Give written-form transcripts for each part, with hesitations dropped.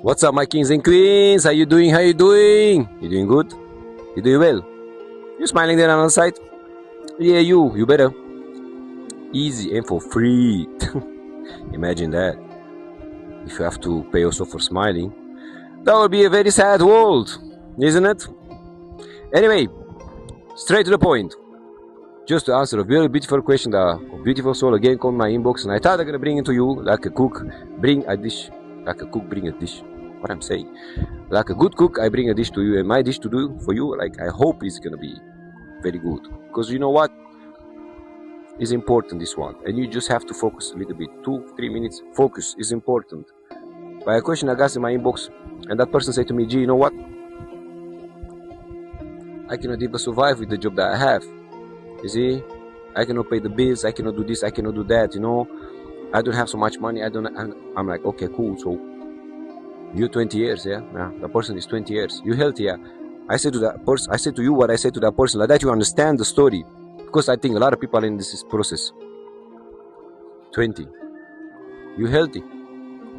What's up, my kings and queens? How you doing? How you doing? You doing good? You doing well? You smiling there on the side? Yeah, you better. Easy and for free. Imagine that. If you have to pay also for smiling, that would be a very sad world, isn't it? Anyway, straight to the point. Just to answer a very beautiful question that a beautiful soul again called my inbox, and I thought I'm gonna bring it to you like a cook. Bring a dish. Like a cook, bring a dish. What I'm saying, like a good cook, I bring a dish to you, and my dish to do for you, like I hope it's gonna be very good, because you know what is important, this one, and you just have to focus a little bit, 2-3 minutes focus is important. By a question I got in my inbox, and that person said to me, G, you know what, I cannot even survive with the job that I have. You see, I cannot pay the bills, I cannot do this, I cannot do that, you know, I don't have so much money, I'm like, okay, cool. So you 20 years, yeah? The person is 20 years. You healthy, yeah? I said to that person, I said to you what I said to that person, like that you understand the story. Because I think a lot of people in this process. 20. You healthy?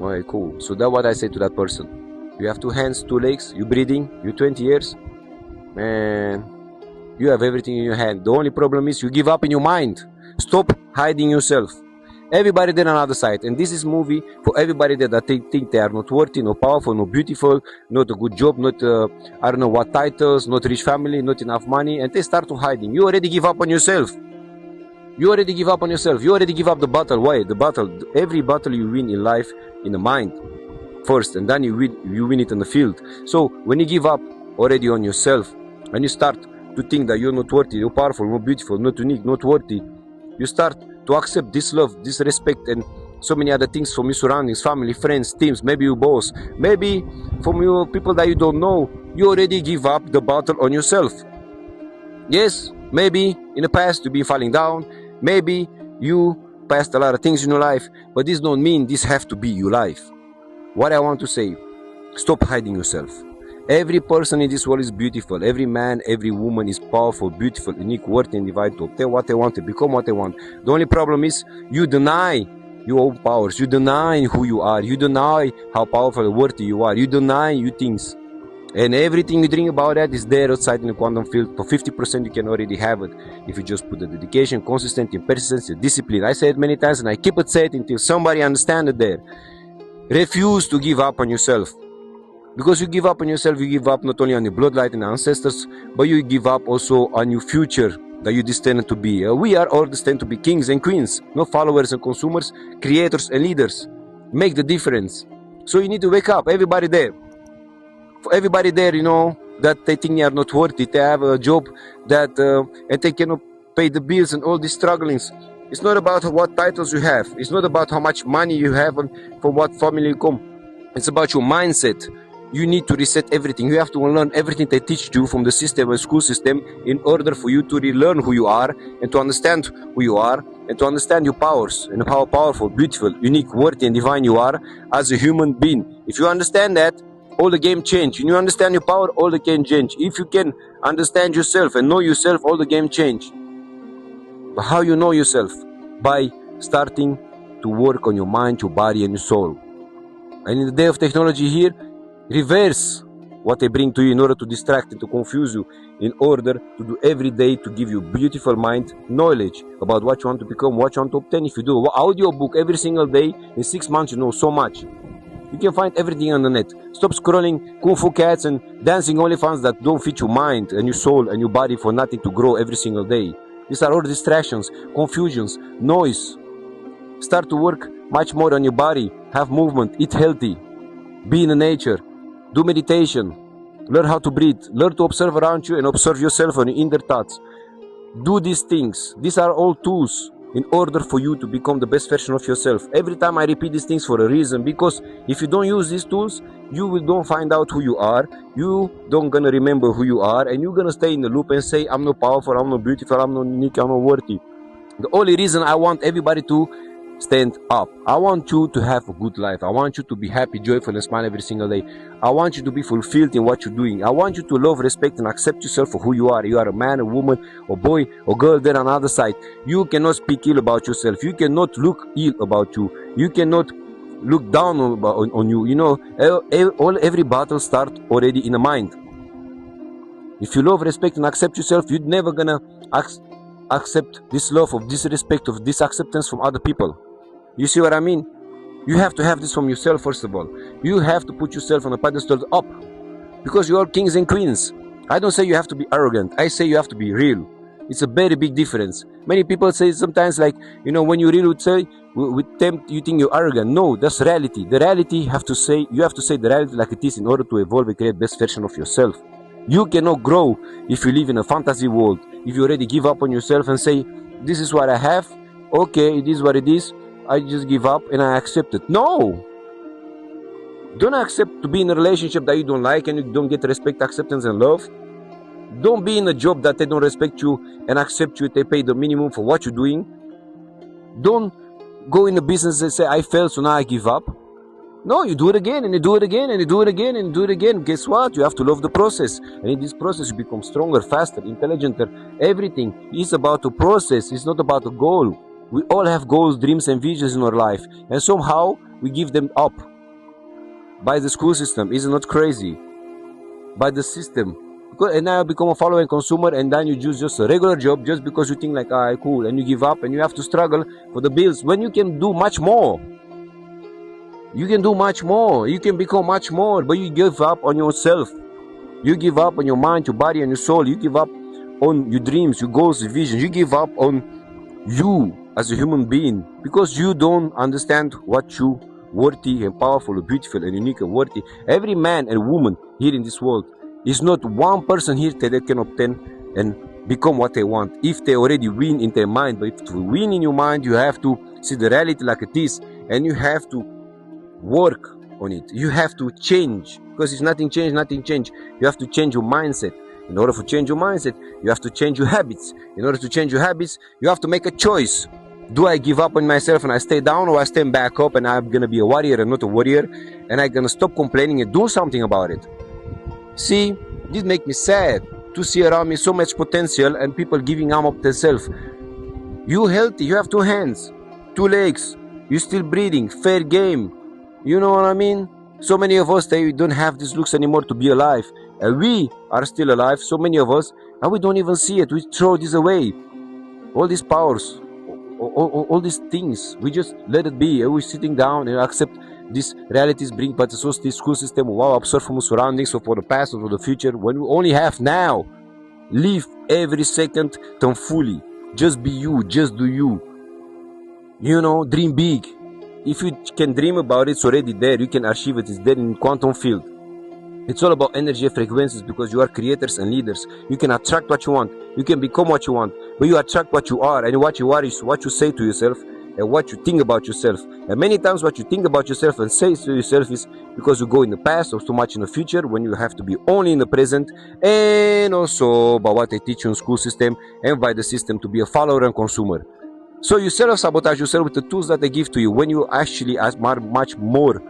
Okay, cool. So that's what I said to that person. You have 2 hands, 2 legs, you breathing, you 20 years. Man, you have everything in your hand. The only problem is you give up in your mind. Stop hiding yourself. Everybody there on the other side, and this is movie for everybody that think they are not worthy, not powerful, not beautiful, not a good job, not I don't know what titles, not rich family, not enough money, and they start to hiding. You already give up on yourself. You already give up on yourself. You already give up the battle. Why? The battle, every battle you win in life, in the mind first, and then you win it in the field. So when you give up already on yourself, and you start to think that you're not worthy, you're powerful, not beautiful, not unique, not worthy, you start to accept this love, this respect, and so many other things from your surroundings, family, friends, teams, maybe your boss, maybe from your people that you don't know. You already give up the battle on yourself. Yes, maybe in the past you've been falling down, maybe you passed a lot of things in your life, but this don't mean this have to be your life. What I want to say, stop hiding yourself. Every person in this world is beautiful. Every man, every woman is powerful, beautiful, unique, worthy, and divine to obtain what they want, to become what they want. The only problem is you deny your own powers. You deny who you are. You deny how powerful and worthy you are. You deny your things. And everything you think about that is there outside in the quantum field. For 50% you can already have it if you just put the dedication, consistency, persistence, discipline. I say it many times and I keep it said until somebody understands it there. Refuse to give up on yourself. Because you give up on yourself, you give up not only on your bloodline and ancestors, but you give up also on your future that you're destined to be. We are all destined to be kings and queens, not followers and consumers, creators and leaders. Make the difference. So you need to wake up, everybody there. For everybody there, you know, that they think they are not worthy, they have a job that and they cannot pay the bills and all these strugglings. It's not about what titles you have. It's not about how much money you have and from what family you come. It's about your mindset. You need to reset everything. You have to unlearn everything they teach you from the system and school system in order for you to relearn who you are and to understand who you are and to understand your powers and how powerful, beautiful, unique, worthy and divine you are as a human being. If you understand that, all the game change. When you understand your power, all the game change. If you can understand yourself and know yourself, all the game change. But how you know yourself? By starting to work on your mind, your body and your soul. And in the day of technology here, reverse what they bring to you in order to distract and to confuse you, in order to do every day to give you beautiful mind, knowledge about what you want to become, what you want to obtain. If you do an audio book every single day, in 6 months you know so much. You can find everything on the net. Stop scrolling Kung Fu Cats and dancing OnlyFans that don't fit your mind and your soul and your body for nothing to grow every single day. These are all distractions, confusions, noise. Start to work much more on your body, have movement, eat healthy, be in the nature. Do meditation, learn how to breathe, learn to observe around you and observe yourself and your inner thoughts. Do these things. These are all tools in order for you to become the best version of yourself. Every time I repeat these things for a reason, because if you don't use these tools, you will don't find out who you are, you don't gonna remember who you are, and you're gonna stay in the loop and say, I'm not powerful, I'm not beautiful, I'm not unique, I'm not worthy. The only reason I want everybody to stand up. I want you to have a good life. I want you to be happy, joyful, and smile every single day. I want you to be fulfilled in what you're doing. I want you to love, respect, and accept yourself for who you are. You are a man, a woman, a boy, or girl there on the other side. You cannot speak ill about yourself. You cannot look ill about you. You cannot look down on you. You know, every battle starts already in the mind. If you love, respect, and accept yourself, you're never gonna accept this love of this respect, of this acceptance from other people. You see what I mean? You have to have this from yourself, first of all. You have to put yourself on a pedestal up, because you are kings and queens. I don't say you have to be arrogant. I say you have to be real. It's a very big difference. Many people say sometimes, like, you know, when you really would say with them, you think you're arrogant. No, that's reality. The reality you have to say the reality like it is in order to evolve and create best version of yourself. You cannot grow if you live in a fantasy world. If you already give up on yourself and say, this is what I have, okay, it is what it is, I just give up and I accept it. No! Don't accept to be in a relationship that you don't like and you don't get respect, acceptance, and love. Don't be in a job that they don't respect you and accept you, they pay the minimum for what you're doing. Don't go in a business and say, I failed, so now I give up. No, you do it again, and you do it again, and you do it again, and you do it again. Guess what? You have to love the process. And in this process, you become stronger, faster, intelligenter. Everything is about a process. It's not about a goal. We all have goals, dreams, and visions in our life. And somehow, we give them up. By the school system. Is it not crazy? By the system. And now you become a follower and consumer, and then you choose just a regular job just because you think like, ah, cool. And you give up, and you have to struggle for the bills when you can do much more. You can do much more. You can become much more, but you give up on yourself. You give up on your mind, your body, and your soul. You give up on your dreams, your goals, your visions. You give up on you as a human being because you don't understand what you worthy and powerful and beautiful and unique and worthy. Every man and woman here in this world is not one person here that can obtain and become what they want if they already win in their mind. But if to win in your mind, you have to see the reality like it is, and you have to work on it. You have to change, because if nothing change, nothing change. You have to change your mindset. In order to change your mindset, you have to change your habits. In order to change your habits, you have to make a choice. Do I give up on myself and I stay down, or I stand back up and I'm gonna be a warrior and not a warrior, and I'm gonna stop complaining and do something about it? See, this makes me sad to see around me so much potential and people giving up themselves. You healthy, you have 2 hands, 2 legs, you still breathing, fair game. You know what I mean? So many of us, they don't have these looks anymore to be alive. And we are still alive, so many of us, and we don't even see it. We throw this away. All these powers, all these things, we just let it be. And we're sitting down and accept these realities bring but also this school system, wow, absorb from surroundings, so for the past or for the future, when we only have now. Live every second fully. Just be you, just do you. You know, dream big. If you can dream about it, it's already there. You can achieve it. It's there in quantum field. It's all about energy and frequencies, because you are creators and leaders. You can attract what you want. You can become what you want. But you attract what you are. And what you are is what you say to yourself and what you think about yourself. And many times what you think about yourself and say to yourself is because you go in the past or too much in the future, when you have to be only in the present. And also by what they teach you in school system and by the system to be a follower and consumer. So you self-sabotage yourself with the tools that they give to you when you actually are much more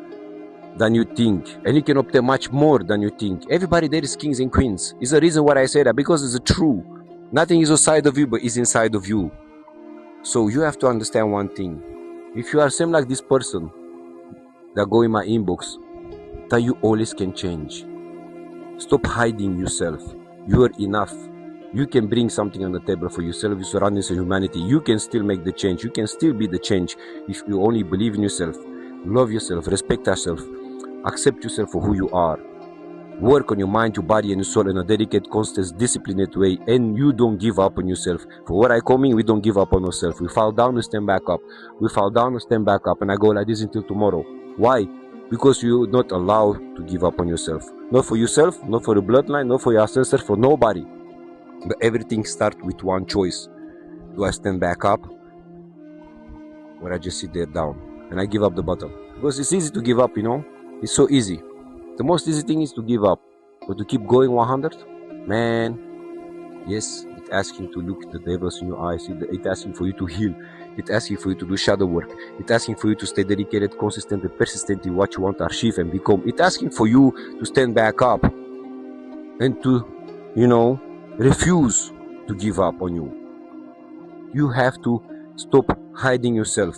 than you think. And you can obtain much more than you think. Everybody there is kings and queens. It's the reason why I say that, because it's true. Nothing is outside of you, but is inside of you. So you have to understand one thing. If you are same like this person that go in my inbox, that you always can change. Stop hiding yourself. You are enough. You can bring something on the table for yourself, your surroundings, and humanity. You can still make the change. You can still be the change if you only believe in yourself, love yourself, respect yourself, accept yourself for who you are. Work on your mind, your body, and your soul in a dedicated, constant, disciplined way, and you don't give up on yourself. For what I call we don't give up on ourselves. We fall down, we stand back up. We fall down, we stand back up, and I go like this until tomorrow. Why? Because you're not allowed to give up on yourself. Not for yourself, not for the bloodline, not for your ancestors, for nobody. But everything starts with one choice. Do I stand back up, or I just sit there down and I give up the bottom? Because it's easy to give up, you know. It's so easy. The most easy thing is to give up, but to keep going 100, man. Yes, it's asking to look the devils in your eyes. It's asking for you to heal. It's asking for you to do shadow work. It's asking for you to stay dedicated, consistent, and persistent in what you want to achieve and become. It's asking for you to stand back up and to, you know, refuse to give up on you. You have to stop hiding yourself.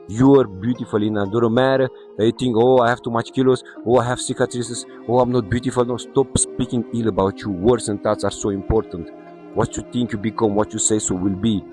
You are beautiful enough. Don't matter that you think, oh, I have too much kilos, oh, I have cicatrices, oh, I'm not beautiful. No, stop speaking ill about you. Words and thoughts are so important. What you think you become, what you say so will be.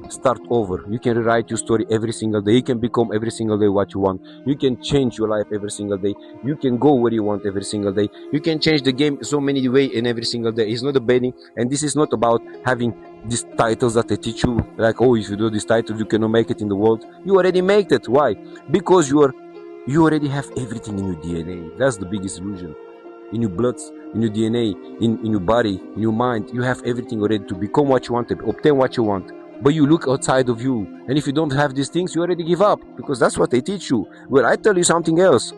Start over. You can rewrite your story every single day. You can become every single day what you want. You can change your life every single day. You can go where you want every single day. You can change the game so many ways in every single day. It's not a betting, and this is not about having these titles that they teach you, like, oh, if you do this title you cannot make it in the world. You already make it. Why? Because you already have everything in your DNA. That's the biggest illusion. In your blood, in your DNA, in your body, in your mind, you have everything already to become what you want, to obtain what you want. But you look outside of you, and if you don't have these things, you already give up, because that's what they teach you. Well, I tell you something else.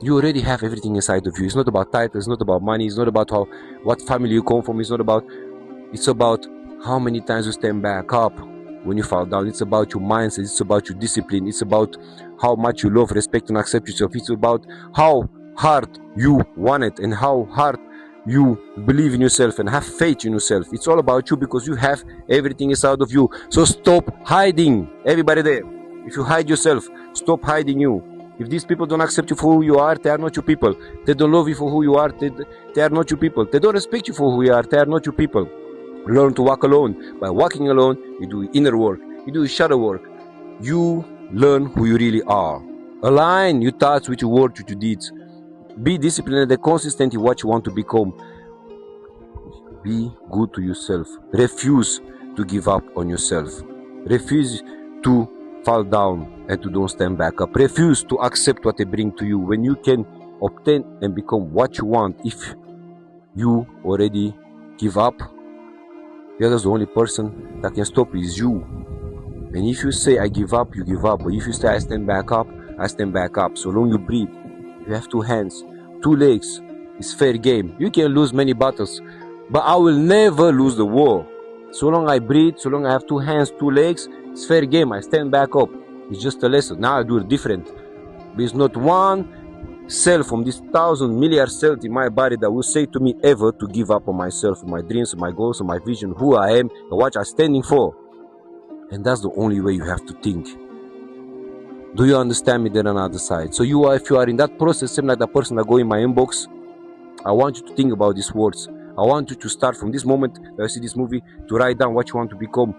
You already have everything inside of you. It's not about titles, it's not about money, it's not about what family you come from, it's about how many times you stand back up when you fall down. It's about your mindset, it's about your discipline, it's about how much you love, respect, and accept yourself. It's about how hard you want it and how hard you believe in yourself and have faith in yourself. It's all about you, because you have everything inside of you. So stop hiding. Everybody there, if you hide yourself, stop hiding you. If these people don't accept you for who you are, they are not your people. They don't love you for who you are, they are not your people. They don't respect you for who you are, they are not your people. Learn to walk alone. By walking alone, you do inner work, you do shadow work. You learn who you really are. Align your thoughts with your words, with your deeds. Be disciplined and consistent in what you want to become. Be good to yourself. Refuse to give up on yourself. Refuse to fall down and to don't stand back up. Refuse to accept what they bring to you. When you can obtain and become what you want, if you already give up, the only person that can stop is you. And if you say I give up, you give up. But if you say I stand back up, I stand back up. So long you breathe. You have 2 hands, 2 legs. It's fair game. You can lose many battles, but I will never lose the war. So long I breathe, so long I have 2 hands, 2 legs, it's fair game. I stand back up. It's just a lesson. Now I do it different. There's not one cell from this 1,000 million cells in my body that will say to me ever to give up on myself, on my dreams, on my goals, on my vision, who I am, and what I'm standing for. And that's the only way you have to think. Do you understand me there on the other side? So if you are in that process, same like the person that go in my inbox, I want you to think about these words. I want you to start from this moment that you see this movie, to write down what you want to become,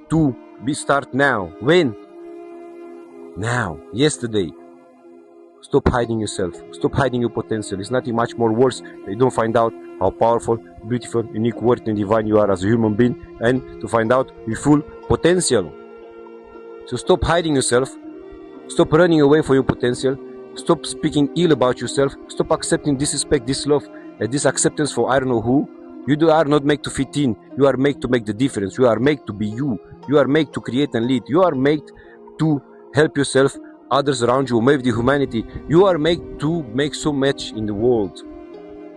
to start now. When? Now. Yesterday. Stop hiding yourself. Stop hiding your potential. It's nothing much more worse that you don't find out how powerful, beautiful, unique, worthy, and divine you are as a human being, and to find out your full potential. So stop hiding yourself. Stop running away from your potential. Stop speaking ill about yourself. Stop accepting disrespect, dislove, and this acceptance for I don't know who. You are not made to fit in. You are made to make the difference. You are made to be you. You are made to create and lead. You are made to help yourself, others around you, maybe the humanity. You are made to make so much in the world.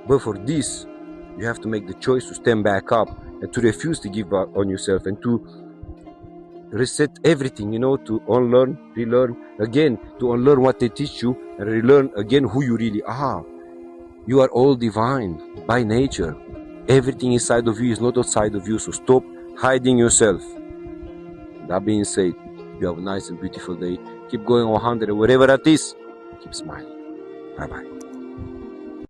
But for this, you have to make the choice to stand back up and to refuse to give up on yourself and to reset everything, to unlearn, relearn again, to unlearn what they teach you and relearn again who you really are. You are all divine by nature. Everything inside of you is not outside of you, so stop hiding yourself. That being said, you have a nice and beautiful day. Keep going 100 or whatever that is. Keep smiling. Bye-bye.